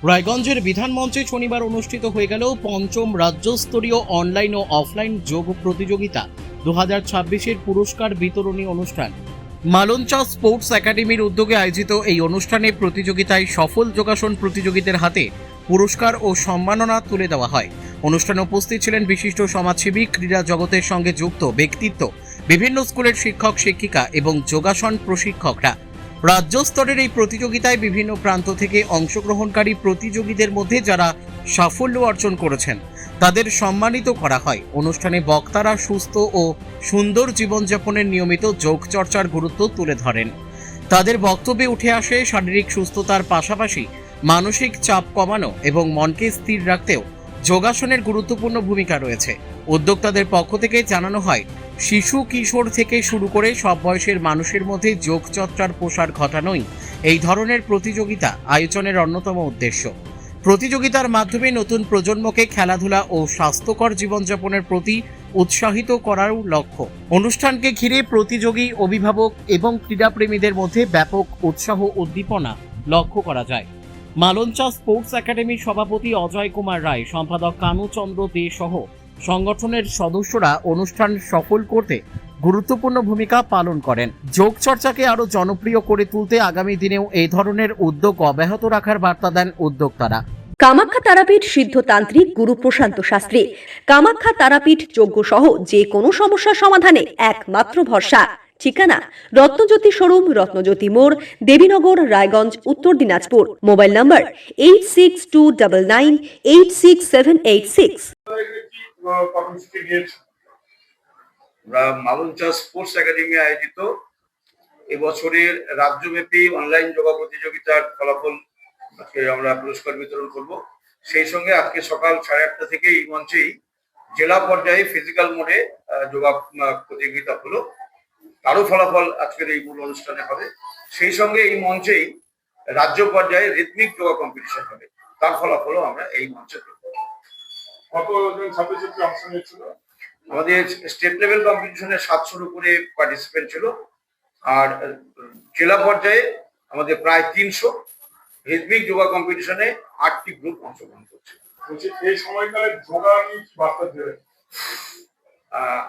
রায়গঞ্জের বিধান মঞ্চে শনিবার অনুষ্ঠিত হয়ে গেল পঞ্চম রাজ্যস্তরীয় অনলাইন ও অফলাইন যোগ প্রতিযোগিতা 2026-এর পুরস্কার বিতরণী অনুষ্ঠান। মালঞ্চা স্পোর্টস একাডেমির উদ্যোগে আয়োজিত এই অনুষ্ঠানে প্রতিযোগিতায় সফল যোগাসন প্রতিযোগীদের হাতে পুরস্কার ও সম্মাননা তুলে দেওয়া হয়। অনুষ্ঠানে উপস্থিত ছিলেন বিশিষ্ট সমাজসেবী, ক্রীড়া জগতের সঙ্গে যুক্ত ব্যক্তিত্ব, বিভিন্ন স্কুলের শিক্ষক শিক্ষিকা এবং যোগাসন প্রশিক্ষকরা। রাজ্য স্তরের এই প্রতিযোগিতায় বিভিন্ন প্রান্ত থেকে অংশগ্রহণকারী প্রতিযোগীদের মধ্যে যারা সাফল্য অর্জন করেছেন তাদের সম্মানিত করা হয়। অনুষ্ঠানে বক্তারা সুস্থ ও সুন্দর জীবনযাপনের নিয়মিত যোগ চর্চার গুরুত্ব তুলে ধরেন। তাদের বক্তব্যে উঠে আসে শারীরিক সুস্থতার পাশাপাশি মানসিক চাপ কমানো এবং মনকে স্থির রাখতেও যোগাসনের গুরুত্বপূর্ণ ভূমিকা রয়েছে। উদ্যোক্তাদের পক্ষ থেকে জানানো হয়, শিশু কিশোর থেকে শুরু করে সব বয়সের মানুষের মধ্যে যোগ চর্চার প্রসার ঘটানোই এই ধরনের প্রতিযোগিতা আয়োজনের অন্যতম উদ্দেশ্য। প্রতিযোগিতার মাধ্যমে নতুন প্রজন্মকে খেলাধুলা ও স্বাস্থ্যকর জীবনযাপনের প্রতি উৎসাহিত করারও লক্ষ্য। অনুষ্ঠানকে ঘিরে প্রতিযোগী, অভিভাবক এবং ক্রীড়াপ্রেমীদের মধ্যে ব্যাপক উৎসাহ উদ্দীপনা লক্ষ্য করা যায়। মালঞ্চা স্পোর্টস একাডেমির সভাপতি অজয় কুমার রায়, সম্পাদক কানুচন্দ্র দে সহ সংগঠনের সদস্যরা অনুষ্ঠান সফল করতে গুরুত্বপূর্ণ ভূমিকা পালন করেন। যোগ চর্চাকে আরো জনপ্রিয় করে তুলতে আগামী দিনেও এই ধরনের উদ্যোগ অব্যাহত রাখার বার্তা দেন উদ্যোক্তারা। কামাখ্যা তারাপীঠ সিদ্ধতান্ত্রিক গুরু প্রশান্ত শাস্ত্রী। কামাখ্যা তারাপীঠ যজ্ঞ সহ যে কোনো সমস্যার সমাধানে একমাত্র ভরসা। ঠিকানা রত্নজ্যোতি শোরুম, রত্নজ্যোতি মোড়, দেবীনগর, রায়গঞ্জ, উত্তর দিনাজপুর। মোবাইল নম্বর 8629986786। মালঞ্চা স্পোর্টস একাডেমি আয়োজিত এবছরের রাজ্যব্যাপী অনলাইন যোগা প্রতিযোগিতার ফলাফল আজকে আমরা পুরস্কার বিতরণ করব। সেই সঙ্গে আজকে সকাল 8:30 থেকে এই মঞ্চেই জেলা পর্যায়ে ফিজিক্যাল মোডে যোগা প্রতিযোগিতা হলো, তারও ফলাফল আজকের এই মূল অনুষ্ঠানে হবে। সেই সঙ্গে এই মঞ্চেই রাজ্য পর্যায়ে রিদমিক যোগা কম্পিটিশন হবে, তার ফলাফলও আমরা এই মঞ্চে দেব। কতজন ছাত্রছাত্রী অংশ নিয়েছিল? আমাদের স্টেট লেভেল কম্পিটিশনে 700-র উপরে পার্টিসিপেন্ট ছিল, আর জেলা পর্যায়ে আমাদের প্রায় 300, রিদমিক যোগা কম্পিটিশনে 8টি গ্রুপ অংশগ্রহণ করছে। এই সময়কালে যোগা নিয়ে কি বার্তা দেবে?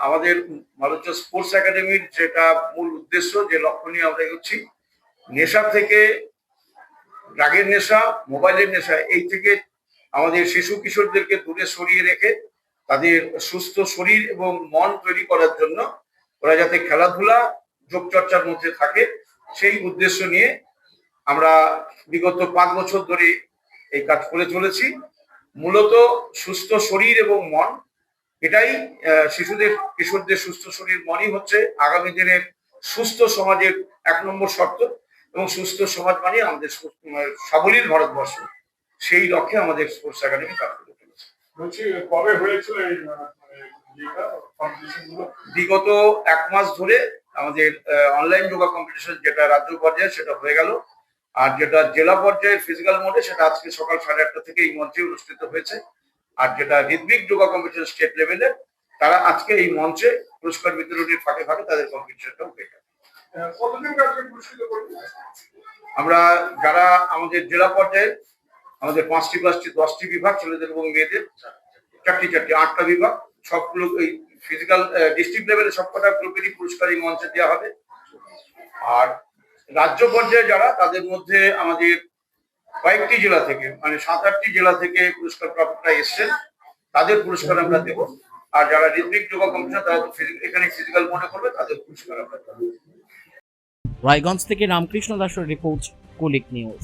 আমাদের মালঞ্চা স্পোর্টস একাডেমির যেটা মূল উদ্দেশ্য, যে লক্ষ্য নিয়ে আমরা এগোচ্ছি, নেশা থেকে, ড্রাগের নেশা, মোবাইলের নেশা, এই থেকে আমাদের শিশু কিশোরদেরকে দূরে সরিয়ে রেখে তাদের সুস্থ শরীর এবং মন তৈরি করার জন্য ওরা যাতে খেলাধুলা, যোগ চর্চার মধ্যে থাকে, সেই উদ্দেশ্য নিয়ে আমরা বিগত 5 বছর ধরে এই কাজ করে চলেছি। মূলত সুস্থ শরীর এবং মন, এটাই শিশুদের, কিশোরদের সুস্থ শরীর মনই হচ্ছে আগামী দিনের সুস্থ সমাজের 1 নম্বর শর্ত, এবং সুস্থ সমাজ মানে আমাদের সাবলীল ভারতবর্ষ। সেই লক্ষ্যে আমাদের স্পোর্টস একাডেমি কাজ করে চলেছে। কবে হয়েছিল এই বিগত 1 মাস ধরে আমাদের অনলাইন যোগা কম্পিটিশন যেটা রাজ্য পর্যায়ে সেটা হয়ে গেল, আর যেটা জেলা পর্যায়ের ফিজিক্যাল মোডে সেটা আজকে সকাল 8:30 থেকে এই মঞ্চে অনুষ্ঠিত হয়েছে। আর যেটা রিদমিক যোগা কম্পিটিশন স্টেট লেভেলে, তারা আজকে এই মঞ্চে পুরস্কার বিতরণের ফাঁকে ফাঁকে তাদের কম্পিটিশনটাও হয়ে গেল। আমরা যারা আমাদের জেলা পর্যায়ে, আমাদের 5টি 10টি বিভাগ, ছেলেদের এবং মেয়েদের 4টি 8টা বিভাগ, সবগুলো এই ফিজিক্যাল ডিস্ট্রিক্ট লেভেলে সবকটা গ্রুপেরই পুরস্কার এই মঞ্চে দেওয়া হবে। আর রাজ্য পর্যায়ে যারা, তাদের মধ্যে আমাদের কয়েকটি জেলা থেকে, মানে 7-8টি জেলা থেকে পুরস্কার প্রাপ্তরা এসছেন, তাদের পুরস্কার আমরা দেব। আর যারা রিদমিক যোগা কম্পিটিশন, তারা এখানে ফিজিক্যাল মনে করবে, তাদের পুরস্কার আমরা দেব। রায়গঞ্জ থেকে রামকৃষ্ণ দাসের রিপোর্ট, কুলিক নিউজ।